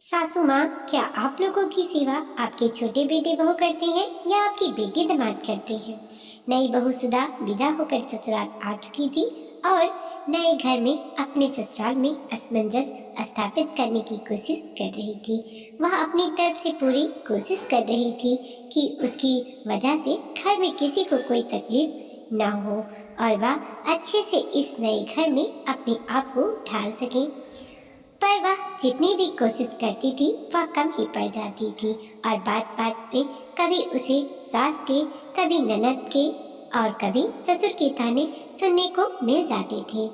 सासू माँ, क्या आप लोगों की सेवा आपके छोटे बेटे बहू करते हैं या आपकी बेटी दामाद करते हैं? नई बहू सुधा विदा होकर ससुराल आ चुकी थी और नए घर में अपने ससुराल में असमंजस स्थापित करने की कोशिश कर रही थी। वह अपनी तरफ से पूरी कोशिश कर रही थी कि उसकी वजह से घर में किसी को कोई तकलीफ ना हो और वह अच्छे से इस नए घर में अपने आप को ढाल सके। पर वह जितनी भी कोशिश करती थी वह कम ही पड़ जाती थी और बात बात में कभी उसे सास के, कभी ननद के और कभी ससुर के ताने सुनने को मिल जाते थे।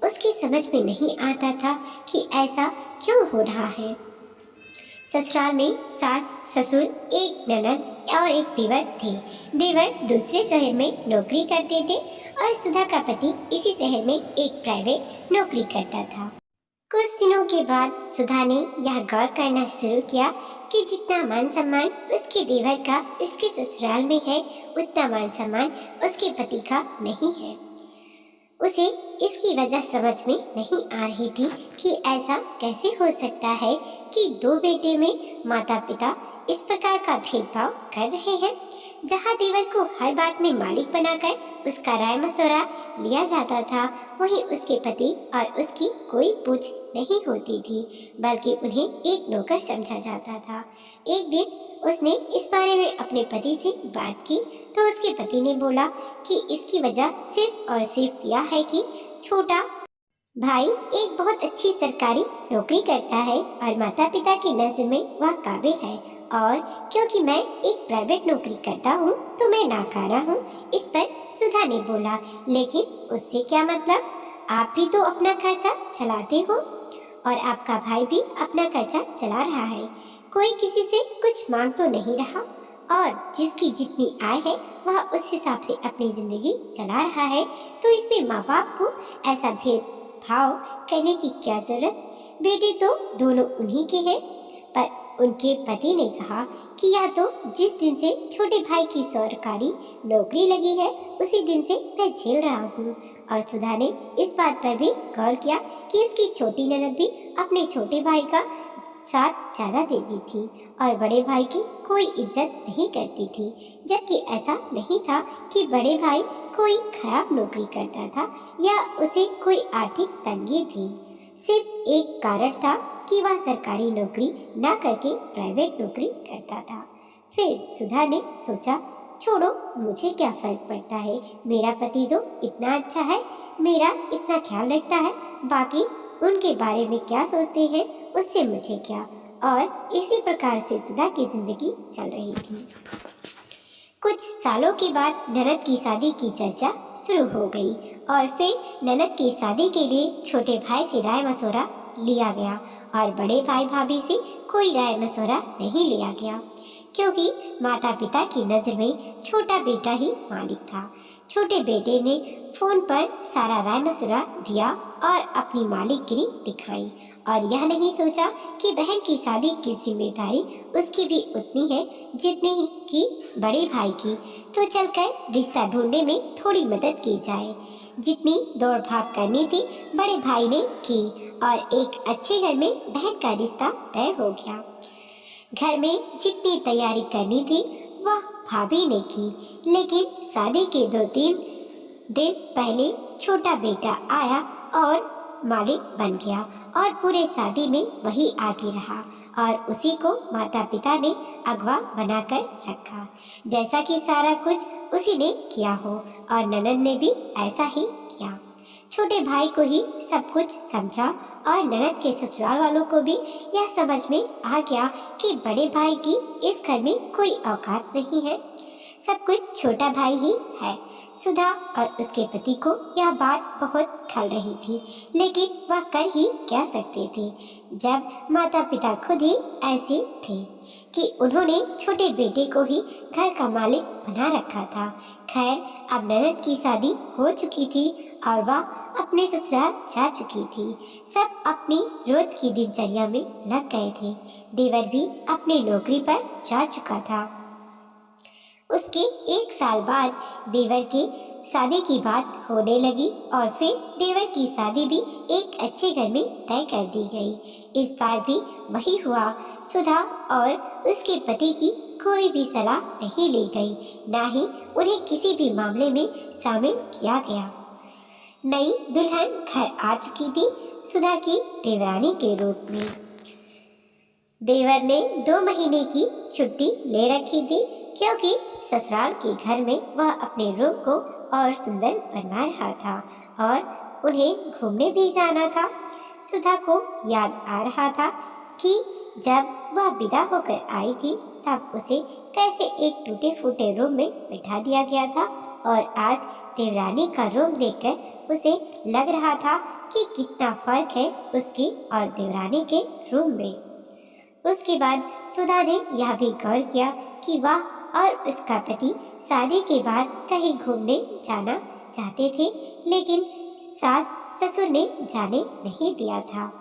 उसकी समझ में नहीं आता था कि ऐसा क्यों हो रहा है। ससुराल में सास, ससुर, एक ननद और एक देवर थे। देवर दूसरे शहर में नौकरी करते थे और सुधा का पति इसी शहर में एक प्राइवेट नौकरी करता था। कुछ दिनों के बाद सुधा ने यह गौर करना शुरू किया कि जितना मान सम्मान उसके देवर का उसके ससुराल में है, उतना मान सम्मान उसके पति का नहीं है। उसे इसकी वजह समझ में नहीं आ रही थी कि ऐसा कैसे हो सकता है कि दो बेटे में माता पिता इस प्रकार का भेदभाव कर रहे हैं। जहाँ देवर को हर बात में मालिक बनाकर उसका राय मशवरा लिया जाता था, वहीं उसके पति और उसकी कोई पूछ नहीं होती थी, बल्कि उन्हें एक नौकर समझा जाता था। एक दिन उसने इस बारे में अपने पति से बात की तो उसके पति ने बोला कि इसकी वजह सिर्फ और सिर्फ यह है कि छोटा भाई एक बहुत अच्छी सरकारी नौकरी करता है और माता पिता की नजर में वह काबिल है, और क्योंकि मैं एक प्राइवेट नौकरी करता हूँ तो मैं नाकारा हूँ। इस पर सुधा ने बोला, लेकिन उससे क्या मतलब, आप भी तो अपना खर्चा चलाते हो और आपका भाई भी अपना खर्चा चला रहा है। कोई किसी से कुछ मांग तो नहीं रहा और जिसकी जितनी आय है वह उस हिसाब से अपनी जिंदगी चला रहा है, तो इसमें माँ बाप को ऐसा भेदभाव करने की क्या जरूरत। बेटे तो दोनों उन्हीं के हैं। पर उनके पति ने कहा कि यह तो जिस दिन से छोटे भाई की सरकारी नौकरी लगी है उसी दिन से मैं झेल रहा हूँ। और सुधा ने इस बात पर भी गौर किया कि उसकी छोटी ननद भी अपने छोटे भाई का साथ ज्यादा देती थी और बड़े भाई की कोई इज्जत नहीं करती थी, जबकि ऐसा नहीं था कि बड़े भाई कोई खराब नौकरी करता था या उसे कोई आर्थिक तंगी थी। सिर्फ एक कारण था कि वह सरकारी नौकरी ना करके प्राइवेट नौकरी करता था। फिर सुधा ने सोचा, छोड़ो, मुझे क्या फर्क पड़ता है, मेरा पति तो इतना अच्छा है, मेरा इतना ख्याल रखता है, बाकी उनके बारे में क्या सोचते हैं उससे मुझे क्या। और इसी प्रकार से सुधा की जिंदगी चल रही थी। कुछ सालों के बाद ननद की शादी की चर्चा शुरू हो गई और फिर ननद की शादी के लिए छोटे भाई से राय मशवरा लिया गया और बड़े भाई भाभी से कोई राय मशवरा नहीं लिया गया, क्योंकि माता पिता की नज़र में छोटा बेटा ही मालिक था। छोटे बेटे ने फोन पर सारा राय मशवरा दिया और अपनी मालिकगिरी दिखाई और यह नहीं सोचा कि बहन की शादी की जिम्मेदारी उसकी भी उतनी है जितनी ही की बड़े भाई की, तो चलकर रिश्ता ढूंढने में थोड़ी मदद की जाए। जितनी दौड़ भाग करनी थी बड़े भाई ने की और एक अच्छे घर में बहन का रिश्ता तय हो गया। घर में जितनी तैयारी करनी थी वह भाभी ने की, लेकिन शादी के 2-3 दिन पहले छोटा बेटा आया और मालिक बन गया और पूरे शादी में वही आगे रहा और उसी को माता पिता ने अगवा बनाकर रखा, जैसा कि सारा कुछ उसी ने किया हो और ननद ने भी ऐसा ही किया। छोटे भाई को ही सब कुछ समझा और ननद के ससुराल वालों को भी यह समझ में आ गया कि बड़े भाई की इस घर में कोई औकात नहीं है, सब कुछ छोटा भाई ही है। सुधा और उसके पति को यह बात बहुत खल रही थी, लेकिन वह कर ही क्या सकते थे जब माता पिता खुद ही ऐसे थे कि उन्होंने छोटे बेटे को ही घर का मालिक बना रखा था। खैर, अब ननद की शादी हो चुकी थी और वह अपने ससुराल जा चुकी थी। सब अपनी रोज की दिनचर्या में लग गए थे। देवर भी अपनी नौकरी पर जा चुका था। उसके 1 साल बाद देवर के शादी की बात होने लगी और फिर देवर की शादी भी एक अच्छे घर में तय कर दी गई। इस बार भी वही हुआ। सुधा और उसके पति की कोई भी सलाह नहीं ली गई, ना ही उन्हें किसी भी मामले में शामिल किया गया। नई दुल्हन घर आ चुकी थी, सुधा की देवरानी के रूप में। देवर ने 2 महीने की छुट्टी ले रखी थी, क्योंकि ससुराल के घर में वह अपने रूम को और सुंदर बनवा रहा था और उन्हें घूमने भी जाना था। सुधा को याद आ रहा था कि जब वह विदा होकर आई थी तब उसे कैसे एक टूटे फूटे रूम में बैठा दिया गया था, और आज देवरानी का रूम देखकर उसे लग रहा था कि कितना फर्क है उसके और देवरानी के रूम में। उसके बाद सुधा ने यह भी गौर किया कि वह और उसका पति शादी के बाद कहीं घूमने जाना चाहते थे, लेकिन सास ससुर ने जाने नहीं दिया था।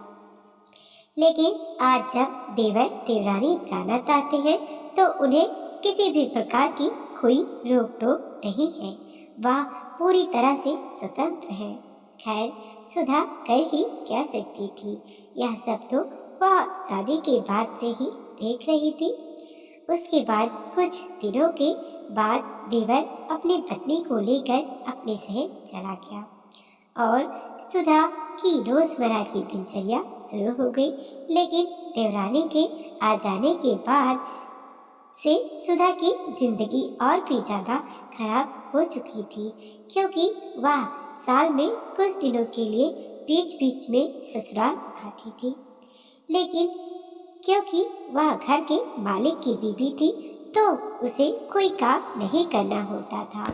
लेकिन आज जब देवर देवरानी जाना चाहते हैं तो उन्हें किसी भी प्रकार की कोई रोक टोक नहीं है, वह पूरी तरह से स्वतंत्र है। खैर, सुधा कर ही क्या सकती थी, यह सब तो वह शादी के बाद से ही देख रही थी। उसके बाद कुछ दिनों के बाद देवर अपनी पत्नी को लेकर अपने शहर चला गया और सुधा की रोजमर्रा की दिनचर्या शुरू हो गई। लेकिन देवरानी के आ जाने के बाद से सुधा की जिंदगी और भी ज़्यादा खराब हो चुकी थी, क्योंकि वह साल में कुछ दिनों के लिए बीच बीच में ससुराल आती थी। लेकिन क्योंकि वह घर के मालिक की बीवी थी तो उसे कोई काम नहीं करना होता था,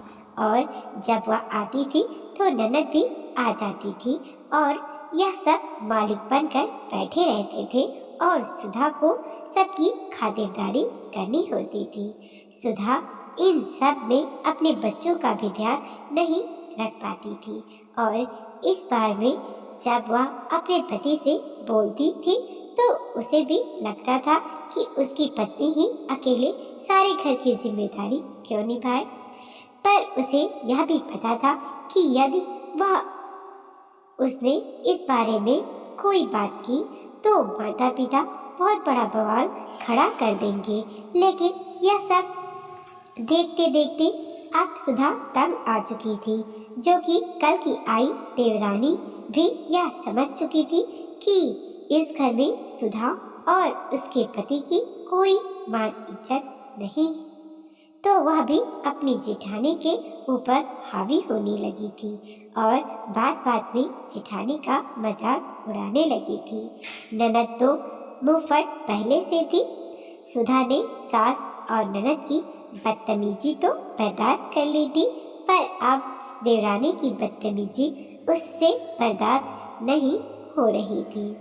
और जब वह आती थी तो ननद भी आ जाती थी और यह सब मालिक बनकर बैठे रहते थे और सुधा को सबकी खातिरदारी करनी होती थी। सुधा इन सब में अपने बच्चों का भी ध्यान नहीं रख पाती थी, और इस बार में जब वह अपने पति से बोलती थी तो उसे भी लगता था कि उसकी पत्नी ही अकेले सारे घर की जिम्मेदारी क्यों निभाए। पर उसे यह भी पता था कि यदि वह उसने इस बारे में कोई बात की तो माता पिता बहुत बड़ा बवाल खड़ा कर देंगे। लेकिन यह सब देखते देखते अब सुधा तंग आ चुकी थी, जो कि कल की आई देवरानी भी यह समझ चुकी थी कि इस घर में सुधा और उसके पति की कोई मान इज्जत नहीं, तो वह भी अपनी जेठानी के ऊपर हावी होने लगी थी और बात बात में जेठानी का मजाक उड़ाने लगी थी। ननद तो मुंहफट पहले से थी। सुधा ने सास और ननद की बदतमीजी तो बर्दाश्त कर ली थी, पर अब देवरानी की बदतमीजी उससे बर्दाश्त नहीं हो रही थी।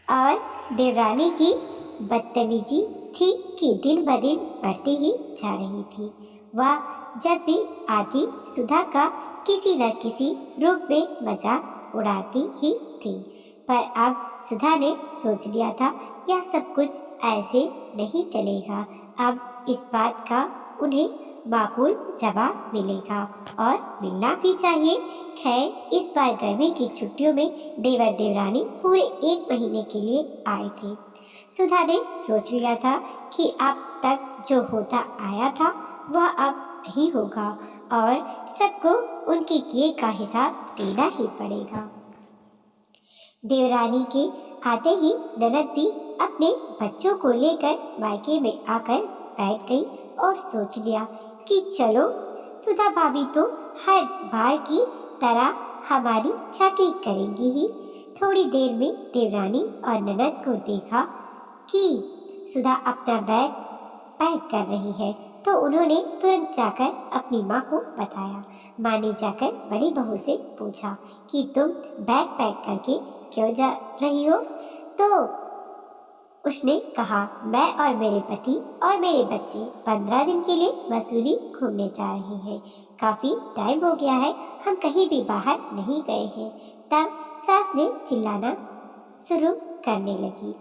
और देवरानी की बदतमीजी थी कि दिन ब दिन बढ़ती ही जा रही थी। वह जब भी आती सुधा का किसी न किसी रूप में मजाक उड़ाती ही थी, पर अब सुधा ने सोच लिया था यह सब कुछ ऐसे नहीं चलेगा। अब इस बात का उन्हें माकूल जवाब मिलेगा और मिलना भी चाहिए। खैर, इस बार गर्मी की छुट्टियों में देवर देवरानी पूरे 1 महीने के लिए आए थे। सुधा ने सोच लिया था कि अब तक जो होता आया था वह अब नहीं होगा और सबको उनके किए का हिसाब देना ही पड़ेगा। देवरानी के आते ही ननद भी अपने बच्चों को लेकर मायके में आकर बैठ गई और सोच लिया कि चलो, सुधा भाभी तो हर बार की तरह हमारी चाकरी करेंगी ही। थोड़ी देर में देवरानी और ननद को देखा कि सुधा अपना बैग पैक कर रही है, तो उन्होंने तुरंत जाकर अपनी माँ को बताया। माँ ने जाकर बड़ी बहू से पूछा कि तुम बैग पैक करके क्यों जा रही हो? तो उसने कहा, मैं और मेरे पति और मेरे बच्चे 15 दिन के लिए मसूरी घूमने जा रहे हैं। काफ़ी टाइम हो गया है, हम कहीं भी बाहर नहीं गए हैं। तब सास ने चिल्लाना शुरू करने लगी,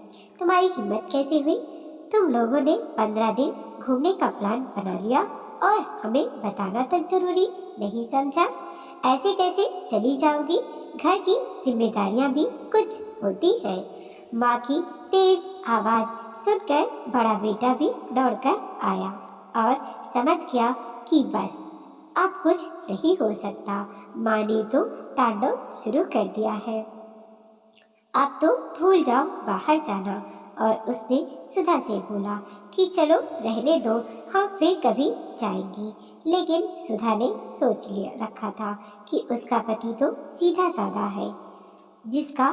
तुम्हारी हिम्मत कैसे हुई? तुम लोगों ने 15 दिन घूमने का प्लान बना लिया और हमें बताना तक जरूरी नहीं समझा? ऐसे कैसे चली जाओगी? घर की जिम्मेदारियां भी कुछ होती है। माँ की तेज आवाज सुनकर बड़ा बेटा भी दौड़कर आया और समझ गया कि बस अब कुछ नहीं हो सकता। माँ ने तो तांडव शुरू कर दिया है। अब तो भूल जाओ बाहर जाना। और उसने सुधा से बोला कि चलो रहने दो, हम फिर कभी जाएंगी। लेकिन सुधा ने सोच लिया रखा था कि उसका पति तो सीधा साधा है, जिसका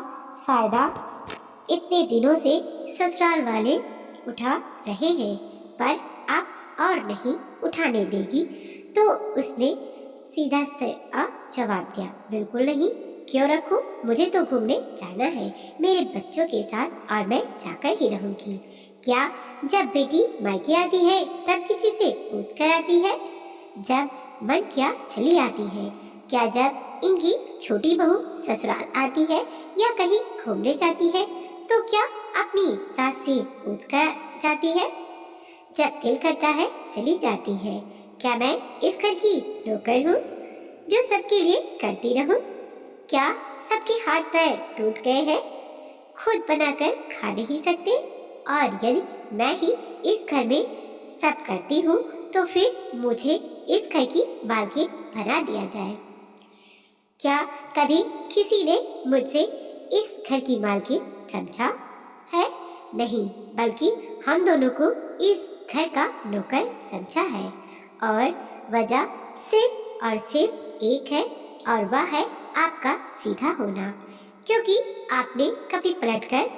फायदा इतने दिनों से ससुराल वाले उठा रहे हैं, पर अब और नहीं उठाने देगी। तो उसने सीधा से जवाब दिया, बिल्कुल नहीं, क्यों रखूं? मुझे तो घूमने जाना है मेरे बच्चों के साथ और मैं जाकर ही रहूंगी। क्या जब बेटी मायके आती है तब किसी से पूछ कर आती है? जब मन किया चली आती है? क्या जब इनकी छोटी बहू ससुराल आती है या कहीं घूमने जाती है तो क्या अपनी सास से पूछ कर जाती है? जब दिल करता है चली जाती है। क्या मैं इस घर की नौकर हूँ जो सबके लिए करती रहूं? क्या सबके हाथ पैर टूट गए हैं, खुद बनाकर खा नहीं सकते? और यदि मैं ही इस घर में सब करती हूँ तो फिर मुझे इस घर की मालकिन बना दिया जाए। क्या कभी किसी ने मुझसे इस घर की मालकिन समझा है? नहीं, बल्कि हम दोनों को इस घर का नौकर समझा है। और वजह सिर्फ और सिर्फ एक है, और वह है आपका सीधा होना, क्योंकि आपने कभी पलटकर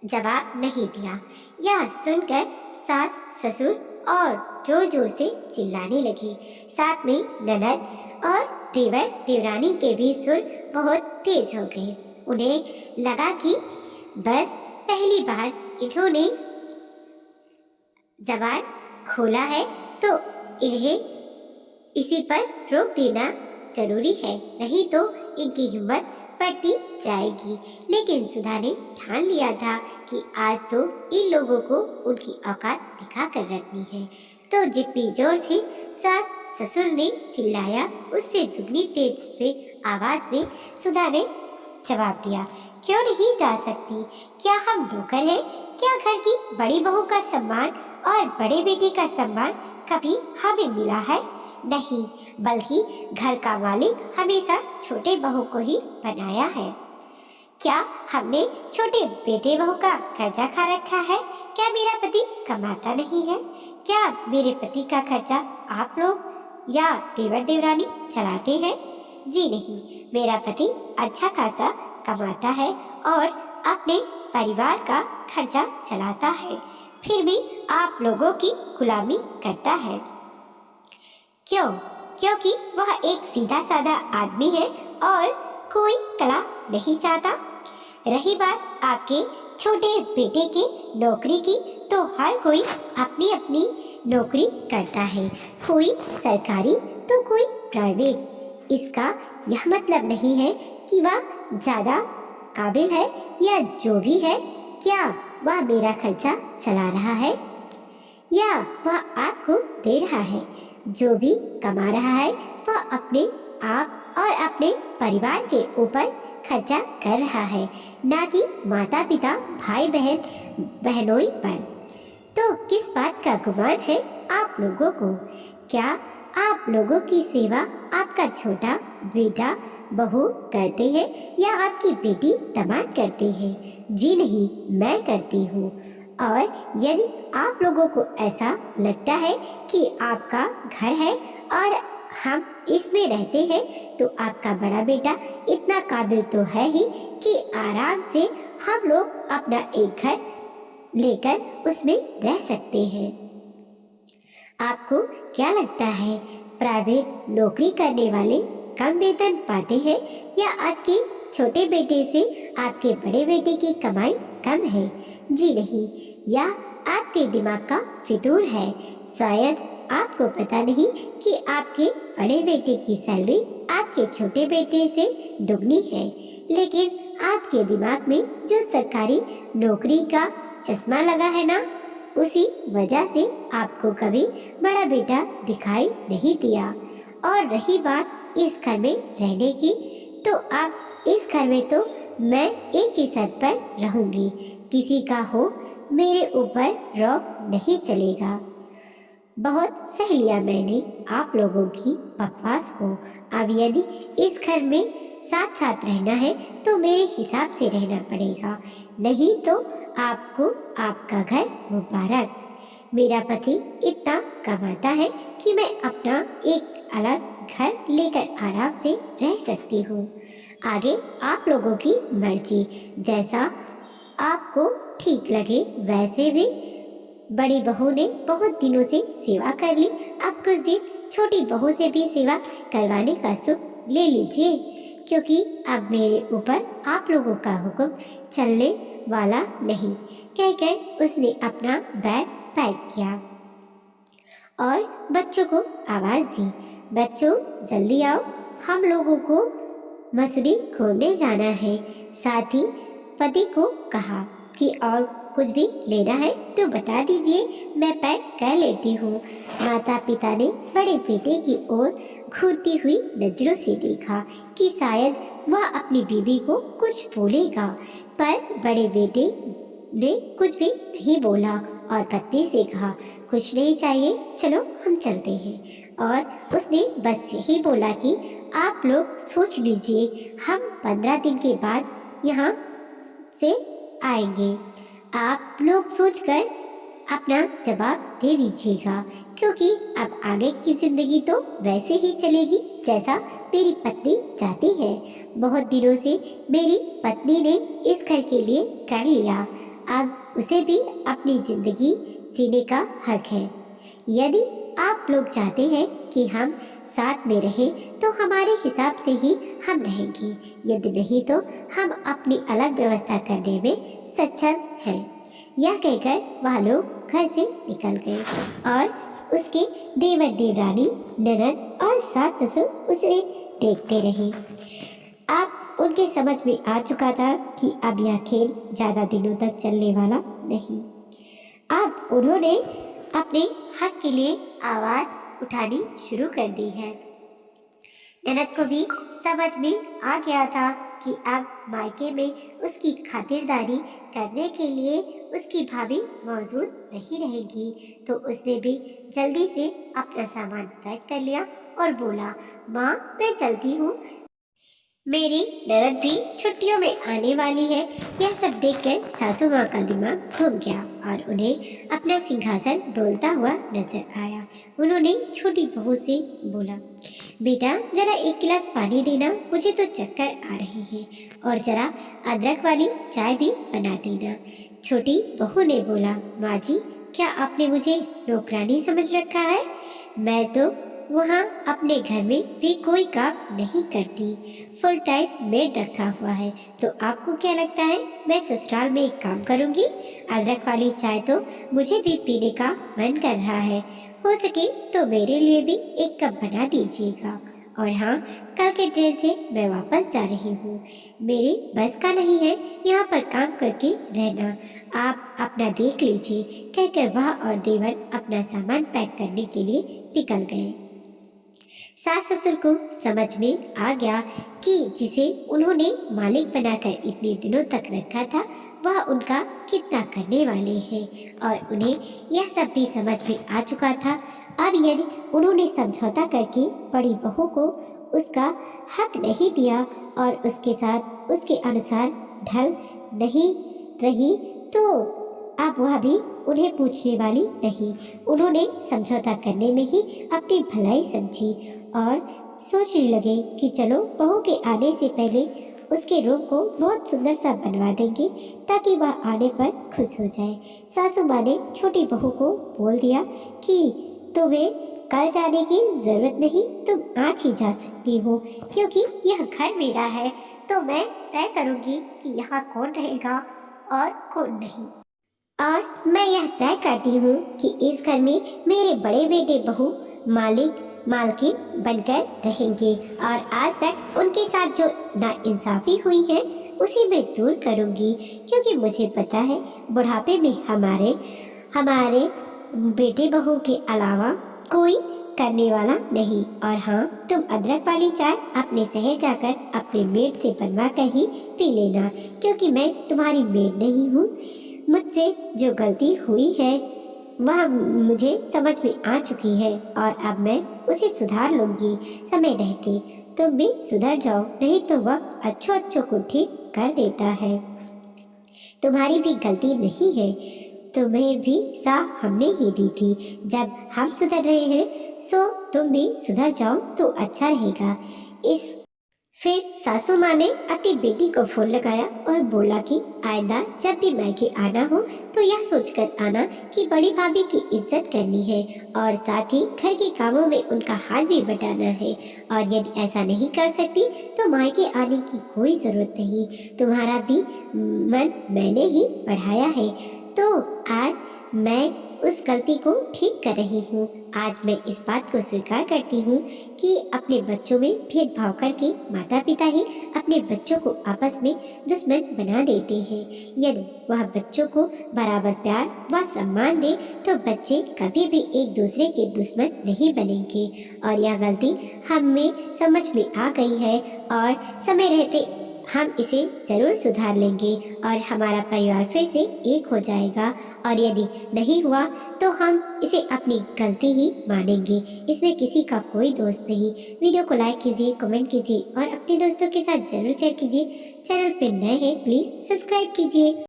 जवाब नहीं दिया। यह सुनकर सास ससुर और जोर जोर से चिल्लाने लगे। साथ में ननद और देवर देवरानी के भी सुर बहुत तेज हो गए। उन्हें लगा कि बस पहली बार इन्होंने जबान खोला है तो इन्हें इसी पर रोक देना जरूरी है, नहीं तो इनकी हिम्मत बढ़ती जाएगी। लेकिन सुधा ने ठान लिया था कि आज तो इन लोगों को उनकी औकात दिखा कर रखनी है। तो जितनी जोर से सास ससुर ने चिल्लाया उससे दुगनी तेज पे आवाज में सुधा ने जवाब दिया, क्यों नहीं जा सकती? क्या हम नौकर हैं? क्या घर की बड़ी बहू का सम्मान और बड़े बेटे का सम्मान कभी हमें मिला है? नहीं, बल्कि घर का मालिक हमेशा छोटे बहू को ही बनाया है। क्या हमने छोटे बेटे बहू का कर्जा खा रखा है? क्या मेरा पति कमाता नहीं है? क्या मेरे पति का खर्चा आप लोग या देवर देवरानी चलाते हैं? जी नहीं, मेरा पति अच्छा खासा कमाता है और अपने परिवार का खर्चा चलाता है, फिर भी आप लोगों की गुलामी करता है। क्यों? क्योंकि वह एक सीधा साधा आदमी है और कोई कला नहीं चाहता। रही बात आपके छोटे बेटे की नौकरी की, तो हर कोई अपनी अपनी नौकरी करता है, कोई सरकारी तो कोई प्राइवेट। इसका यह मतलब नहीं है कि वह ज़्यादा काबिल है या जो भी है। क्या वह मेरा खर्चा चला रहा है या वह आपको दे रहा है? जो भी कमा रहा है वह अपने आप और अपने परिवार के ऊपर खर्चा कर रहा है, ना कि माता पिता भाई बहनोई पर। तो किस बात का गुमान है आप लोगों को? क्या आप लोगों की सेवा आपका छोटा बेटा बहू करते हैं या आपकी बेटी दामाद करते हैं? जी नहीं, मैं करती हूँ। और यदि आप लोगों को ऐसा लगता है कि आपका घर है और हम इसमें रहते हैं, तो आपका बड़ा बेटा इतना काबिल तो है ही कि आराम से हम लोग अपना एक घर लेकर उसमें रह सकते हैं। आपको क्या लगता है प्राइवेट नौकरी करने वाले कम वेतन पाते हैं या आपके छोटे बेटे से आपके बड़े बेटे की कमाई कम है? जी नहीं, यह आपके दिमाग का फितूर है। शायद आपको पता नहीं कि आपके बड़े बेटे की सैलरी आपके छोटे बेटे से दुगनी है, लेकिन आपके दिमाग में जो सरकारी नौकरी का चश्मा लगा है ना, उसी वजह से आपको कभी बड़ा बेटा दिखाई नहीं दिया। और रही बात इस घर में रहने की, तो आप इस घर में तो मैं एक ही छत पर रहूंगी, किसी का हो मेरे ऊपर रौब नहीं चलेगा। बहुत सह लिया मैंने आप लोगों की बकवास को। अब यदि इस घर में साथ साथ रहना है तो मेरे हिसाब से रहना पड़ेगा, नहीं तो आपको आपका घर मुबारक। मेरा पति इतना कमाता है कि मैं अपना एक अलग घर लेकर आराम से रह सकती हूँ। आगे आप लोगों की मर्जी, जैसा आपको ठीक लगे वैसे भी। बड़ी बहू ने बहुत दिनों से सेवा कर ली, अब कुछ दिन छोटी बहू से भी सेवा करवाने का सुख ले लीजिए, क्योंकि अब मेरे ऊपर आप लोगों का हुक्म चलने वाला नहीं। कहकर उसने अपना बैग पैक किया और बच्चों को आवाज दी, बच्चों जल्दी आओ, हम लोगों को मसूरी घूमने जाना है। साथ ही पति को कहा कि और कुछ भी लेना है तो बता दीजिए, मैं पैक कर लेती हूँ। माता पिता ने बड़े बेटे की ओर घूरती हुई नजरों से देखा कि शायद वह अपनी बीवी को कुछ बोलेगा, पर बड़े बेटे ने कुछ भी नहीं बोला और पत्नी से कहा, कुछ नहीं चाहिए, चलो हम चलते हैं। और उसने बस यही बोला कि आप लोग सोच लीजिए, हम 15 दिन के बाद यहाँ से आएंगे। आप लोग सोचकर अपना जवाब दे दीजिएगा, क्योंकि अब आगे की जिंदगी तो वैसे ही चलेगी जैसा मेरी पत्नी चाहती है। बहुत दिनों से मेरी पत्नी ने इस घर के लिए कर लिया, अब उसे भी अपनी जिंदगी जीने का हक है। यदि आप लोग चाहते हैं कि हम साथ में रहें तो हमारे हिसाब से ही हम रहेंगे, यदि नहीं तो हम अपनी अलग व्यवस्था करने में सक्षम हैं। यह कहकर वह लोग घर से निकल गए और उसके देवर देवरानी, ननद और सास ससुर उसे देखते रहे। अब उनके समझ में आ चुका था कि अब यह खेल ज़्यादा दिनों तक चलने वाला नहीं। अब उन्होंने अपने हक के लिए आवाज उठानी शुरू कर दी है। ननद को भी समझ में आ गया था कि अब मायके में उसकी खातिरदारी करने के लिए उसकी भाभी मौजूद नहीं रहेगी, तो उसने भी जल्दी से अपना सामान पैक कर लिया और बोला, माँ मैं चलती हूँ, मेरी ननद भी छुट्टियों में आने वाली है। यह सब देखकर सासू माँ का दिमाग घूम गया और उन्हें अपना सिंहासन डोलता हुआ नजर आया। उन्होंने छोटी बहू से बोला, बेटा जरा एक गिलास पानी देना, मुझे तो चक्कर आ रहे हैं, और जरा अदरक वाली चाय भी बना देना। छोटी बहू ने बोला, माँ जी क्या आपने मुझे नौकरानी समझ रखा है? मैं तो वहाँ अपने घर में भी कोई काम नहीं करती, फुल टाइम मेड रखा हुआ है, तो आपको क्या लगता है मैं ससुराल में एक काम करूँगी? अदरक वाली चाय तो मुझे भी पीने का मन कर रहा है, हो सके तो मेरे लिए भी एक कप बना दीजिएगा। और हाँ, कल के ट्रेन से मैं वापस जा रही हूँ, मेरी बस का नहीं है यहाँ पर काम करके रहना, आप अपना देख लीजिए। कहकर वह और देवर अपना सामान पैक करने के लिए निकल गए। सास ससुर को समझ में आ गया कि जिसे उन्होंने मालिक बनाकर इतने दिनों तक रखा था वह उनका कितना करने वाले हैं, और उन्हें यह सब भी समझ में आ चुका था। अब यदि उन्होंने समझौता करके बड़ी बहू को उसका हक नहीं दिया और उसके साथ उसके अनुसार ढल नहीं रही तो अब वह भी उन्हें पूछने वाली नहीं। उन्होंने समझौता करने में ही अपनी भलाई समझी और सोचने लगे कि चलो बहू के आने से पहले उसके रूम को बहुत सुंदर सा बनवा देंगे ताकि वह आने पर खुश हो जाए। सासू माँ ने छोटी बहू को बोल दिया कि तुम्हें कल जाने की जरूरत नहीं, तुम आज ही जा सकती हो, क्योंकि यह घर मेरा है, तो मैं तय करूँगी कि यहाँ कौन रहेगा और कौन नहीं। और मैं यह तय करती हूँ कि इस घर में मेरे बड़े बेटे बहू मालिक मालकिन बनकर रहेंगे, और आज तक उनके साथ जो नाइंसाफ़ी हुई है उसी में दूर करूँगी, क्योंकि मुझे पता है बुढ़ापे में हमारे बेटे बहू के अलावा कोई करने वाला नहीं। और हाँ, तुम अदरक वाली चाय अपने शहर जाकर अपने मेड से बनवा कर ही पी लेना, क्योंकि मैं तुम्हारी मेड नहीं हूँ। मुझसे जो गलती हुई है वह मुझे समझ में आ चुकी है और अब मैं उसे सुधार लूँगी। समय रहते तुम भी सुधर जाओ, नहीं तो वक्त अच्छों अच्छों को ठीक कर देता है। तुम्हारी भी गलती नहीं है, तुम्हें भी साह हमने ही दी थी। जब हम सुधर रहे हैं सो तुम भी सुधर जाओ तो अच्छा रहेगा। इस फिर सासू माँ ने अपनी बेटी को फोन लगाया और बोला कि आइंदा जब भी मायके आना हो तो यह सोचकर आना कि बड़ी भाभी की इज्जत करनी है और साथ ही घर के कामों में उनका हाथ भी बटाना है। और यदि ऐसा नहीं कर सकती तो मायके आने की कोई ज़रूरत नहीं। तुम्हारा भी मन मैंने ही बढ़ाया है, तो आज मैं उस गलती को ठीक कर रही हूँ। आज मैं इस बात को स्वीकार करती हूँ कि अपने बच्चों में भेदभाव करके माता पिता ही अपने बच्चों को आपस में दुश्मन बना देते हैं। यदि वह बच्चों को बराबर प्यार व सम्मान दे तो बच्चे कभी भी एक दूसरे के दुश्मन नहीं बनेंगे। और यह गलती हमें समझ में आ गई है और समय रहते हम इसे ज़रूर सुधार लेंगे और हमारा परिवार फिर से एक हो जाएगा। और यदि नहीं हुआ तो हम इसे अपनी गलती ही मानेंगे, इसमें किसी का कोई दोष नहीं। वीडियो को लाइक कीजिए, कमेंट कीजिए और अपने दोस्तों के साथ ज़रूर शेयर कीजिए। चैनल पर नए हैं प्लीज़ सब्सक्राइब कीजिए।